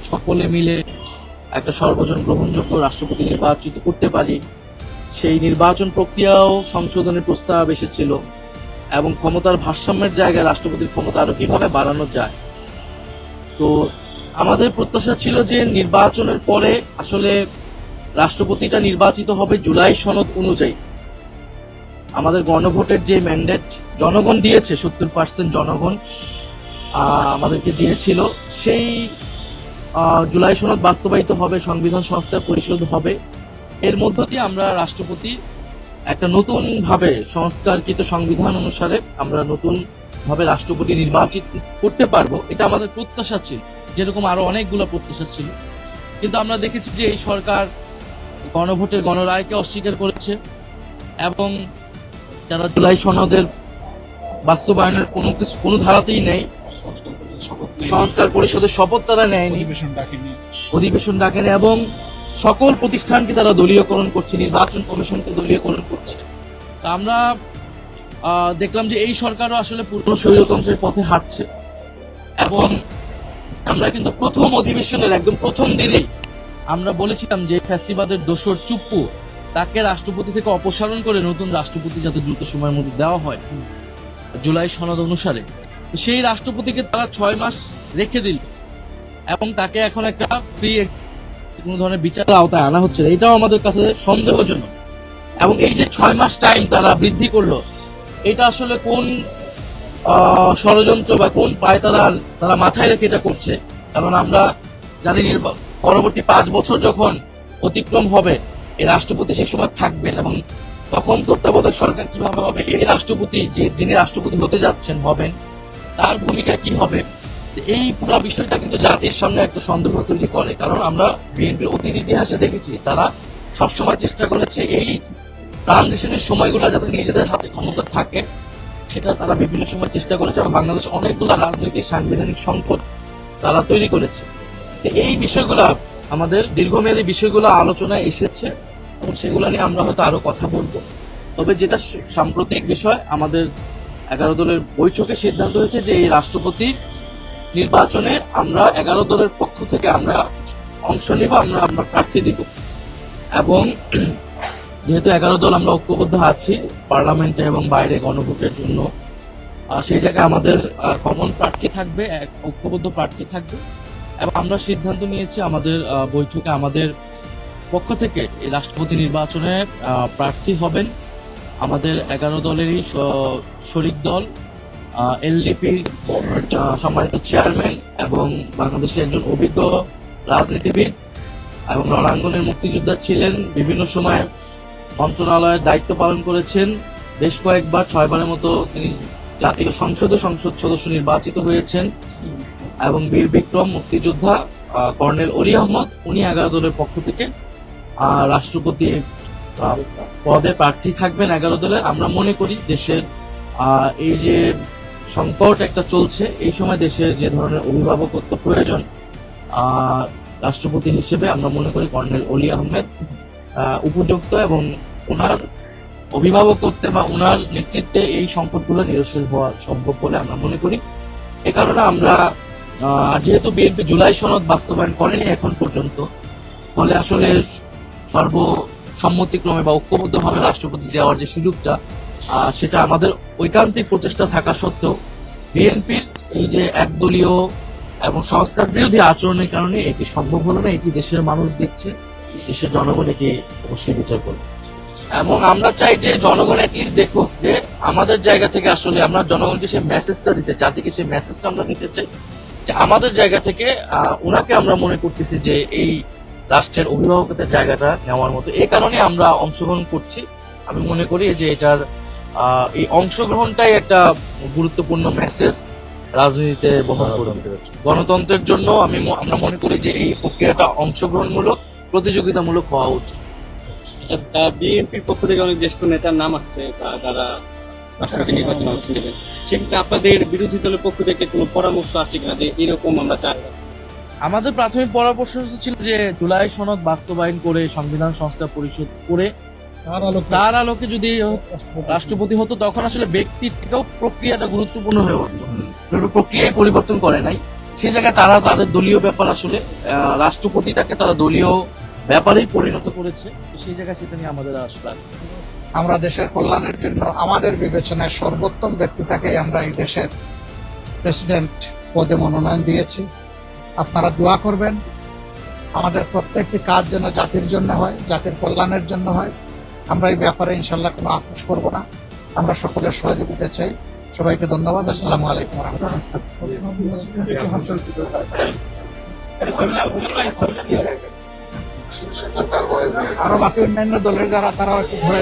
সকলে মিলে একটা সর্বজন গ্রহণযোগ্য রাষ্ট্রপতি নির্বাচিত করতে পারি। সেই নির্বাচন প্রক্রিয়াও সংশোধনের প্রস্তাব এসেছিল এবং ক্ষমতার ভারসাম্যের জায়গায় রাষ্ট্রপতির ক্ষমতা আরো কিভাবে বাড়ানো যায়। তো আমাদের প্রত্যাশা ছিল যে নির্বাচনের পরে আসলে রাষ্ট্রপতিটা নির্বাচিত হবে জুলাই সনদ অনুযায়ী। আমাদের গণভোটের যে ম্যান্ডেট জনগণ দিয়েছে, 70% জনগণ আমাদেরকে দিয়েছিল, সেই জুলাই সনদ বাস্তবায়িত হবে, সংবিধান সংস্কার পরিষদ হবে। এর মধ্য দিয়ে আমরা রাষ্ট্রপতি একটা নতুন ভাবে সংস্কারকৃত সংবিধান অনুসারে আমরা নতুন ভাবে রাষ্ট্রপতি নির্বাচিত করতে পারবো, এটা আমাদের প্রত্যাশা ছিল, যেরকম আরো অনেকগুলো প্রত্যাশা ছিল। কিন্তু আমরা দেখেছি যে এই সরকার গণভোটের গণরায়কে অস্বীকার করেছে এবং যারা জুলাই সনদের বাস্তবায়নের কোনো ধারাতেই নেই। সংস্কার পরিষদের শপথ তারা নেয়নি, অধিবেশন ডাকেনি এবং সকল প্রতিষ্ঠানকে তারা দলীয়করণ করছে, নির্বাচন কমিশনকে দলীয়করণ করছে। তা আমরা দেখলাম যে এই সরকারও আসলে পূর্ণ স্বৈরতন্ত্রের পথে হাঁটছে এবং আমরা কিন্তু প্রথম অধিবেশনের একদম প্রথম দিনেই আমরা বলেছিলাম যে ফ্যাসিবাদের দোসর চুপ্পু তাকে রাষ্ট্রপতি থেকে অপসারণ করে নতুন রাষ্ট্রপতি যাতে দ্রুত সময়ের মধ্যে দেওয়া হয় জুলাই সনদ অনুসারে। সেই রাষ্ট্রপতিকে তারা 6 মাস রেখে দিল এবং তাকে এখন একটা ফ্রি কোন ধরনের বিচারের আওতায় আনা হচ্ছে না, এটাও আমাদের কাছে সন্দেহজনক। এবং এই যে 6 মাস টাইম তারা বৃদ্ধি করলো, এটা আসলে কোন ষড়যন্ত্র বা কোন পায় তারা মাথায় রেখে এটা করছে। কারণ আমরা জানি পরবর্তী 5 বছর যখন অতিক্রম হবে এই রাষ্ট্রপতি সেই সময় থাকবেন এবং তখন তত্ত্বাবধায়ক সরকার কিভাবে হবে, এই রাষ্ট্রপতি যিনি রাষ্ট্রপতি হতে যাচ্ছেন হবেন তার ভূমিকা কি হবে, এই পুরো বিষয়টা কিন্তু জাতির সামনে একটা সন্দেহ তৈরি করে। কারণ আমরা বিএনপির অতীত ইতিহাসে দেখেছি তারা সবসময় চেষ্টা করেছে এই ট্রানজিশনের সময়গুলো যাতে নিজেদের হাতে ক্ষমতা থাকে সেটা তারা বিভিন্ন সময় চেষ্টা করেছে এবং বাংলাদেশ অনেকগুলো রাজনৈতিক সাংবিধানিক সংকট তারা তৈরি করেছে। এই বিষয়গুলো আমাদের দীর্ঘমেয়াদী বিষয়গুলো আলোচনায় এসেছে এবং সেগুলো নিয়ে আমরা হয়তো আরো কথা বলবো। তবে যেটা সাম্প্রতিক বিষয়, আমাদের 11 দলের বৈঠকে সিদ্ধান্ত হয়েছে যে এই রাষ্ট্রপতি নির্বাচনে আমরা 11 দলের পক্ষ থেকে আমরা অংশ নিব, আমরা প্রার্থী দিব এবং যেহেতু 11 দল আমরা ঐক্যবদ্ধ আছি পার্লামেন্টে এবং বাইরে গণভোটের জন্য, সেই জায়গায় আমাদের কমন প্রার্থী থাকবে, ঐক্যবদ্ধ প্রার্থী থাকবে এবং আমরা সিদ্ধান্ত নিয়েছি আমাদের বৈঠকে আমাদের পক্ষ থেকে এই রাষ্ট্রপতি নির্বাচনে প্রার্থী হবেন আমাদের 11 দলেরই শরিক দল এলডিপির সম্মানিত চেয়ারম্যান এবং বাংলাদেশের একজন অভিজ্ঞ রাজনীতিবিদ এবং রণাঙ্গনের মুক্তিযোদ্ধা ছিলেন, বিভিন্ন সময় মন্ত্রণালয়ের দায়িত্ব পালন করেছেন, বেশ কয়েকবার 6 বারের মতো তিনি জাতীয় সংসদ সদস্য নির্বাচিত হয়েছেন এবং বীর বিক্রম মুক্তিযোদ্ধা কর্নেল অলি আহমদ, উনি 11 দলের পক্ষ থেকে রাষ্ট্রপতি পদে প্রার্থী থাকবেন 11 দলের। আমরা মনে করি দেশের এই যে সংকট একটা চলছে, এই সময় দেশের যে ধরনের অভিভাবকত্ব প্রয়োজন রাষ্ট্রপতি হিসেবে আমরা মনে করি কর্নেল অলি আহমেদ উপযুক্ত এবং ওনার অভিভাবকত্বে বা ওনার নেতৃত্বে এই সংকটগুলো নিরসন হওয়া সম্ভব বলে আমরা মনে করি। এ কারণে আমরা যেহেতু বিএনপি জুলাই সনদ বাস্তবায়ন করেনি এখন পর্যন্ত, ফলে আসলে সর্বসম্মতিক্রমে বা ঐক্যবদ্ধভাবে রাষ্ট্রপতি দেওয়ার যে সুযোগটা সেটা আমাদের ঐকান্তিক প্রচেষ্টা থাকা সত্ত্বেও বিএনপির এই যে একদলীয় এবং সংস্কার বিরোধী আচরণের কারণে এটি সম্ভব হলো না। এটি দেশের মানুষ দেখছে, দেশের জনগণ এটি অবশ্যই বিচার করবে এবং আমরা চাই যে জনগণ অ্যাটলিস্ট দেখুক যে আমাদের জায়গা থেকে আসলে আমরা জনগণকে সেই মেসেজটা দিতে, জাতিকে সেই মেসেজটা আমরা দিতে চাই যে আমাদের জায়গা থেকে ওনাকে আমরা মনে করতেছি যে এই রাষ্ট্রের অভিভাবকত্বের জায়গাটা নেওয়ার মতো। এই কারণে আমরা অংশগ্রহণ করছি। আমি মনে করি যে এটার এই অংশগ্রহণটাই একটা গুরুত্বপূর্ণ মেসেজ রাজনীতিতে বহন করবে। গণতন্ত্রের জন্য আমরা মনে করি যে এই প্রক্রিয়াটা অংশগ্রহণমূলক, প্রতিযোগিতামূলক হওয়া উচিত। বিএনপির পক্ষ থেকে অনেক জ্যেষ্ঠ নেতার নাম আসছে যারা রাষ্ট্রপতি নির্বাচনে অংশ নেবেন, সেক্ষেত্রে আপনাদের বিরোধী দলের পক্ষ থেকে কোনো পরামর্শ আছে কিনা যে এরকম আমরা চাই? আমাদের প্রাথমিক পরামর্শ ছিল যে জুলাই সনদ বাস্তবায়ন করে সংবিধান সংস্কার পরিষদ করে তার আলোকে যদি রাষ্ট্রপতি হতো তখন আসলে ব্যক্তির থেকেও প্রক্রিয়াটা গুরুত্বপূর্ণ হয়ে উঠতো। প্রক্রিয়ায় পরিবর্তন করে নাই, সেই জায়গায় তারা তাদের দলীয় ব্যাপার আসলে রাষ্ট্রপতিটাকে তারা দলীয় ব্যাপারেই পরিণত করেছে। তো সেই জায়গায় সেটা নিয়ে আমাদের আসলে আমরা দেশের কল্যাণের জন্য আমাদের বিবেচনায় সর্বোত্তম ব্যক্তিটাকে আমরা এই দেশের প্রেসিডেন্ট পদে মনোনয়ন দিয়েছি। আপনারা দোয়া করবেন আমাদের প্রত্যেকটি কাজ যেন জাতির জন্য হয়, জাতির কল্যাণের জন্য হয়। আমরা এই ব্যাপারে ইনশাল্লাহ কোনো আপোষ করব না। আমরা সকলের সহযোগিতা চাই। সবাইকে ধন্যবাদ। আসসালামু আলাইকুম ওয়া রাহমাতুল্লাহ। আরো বাকি অন্যান্য দলের যারা তারাও একটু ধরে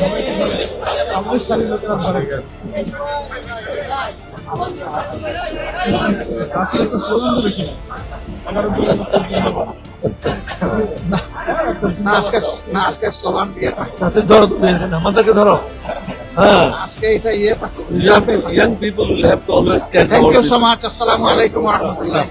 আজকে স্লোগান দিয়ে ধরো তুমি আমাদেরকে ধরো। হ্যাঁ, আজকে এটা ইয়ে থাকুক। young people will have to always catch thank you all so this. Much. আসসালামু আলাইকুম ওয়া রাহমাতুল্লাহ।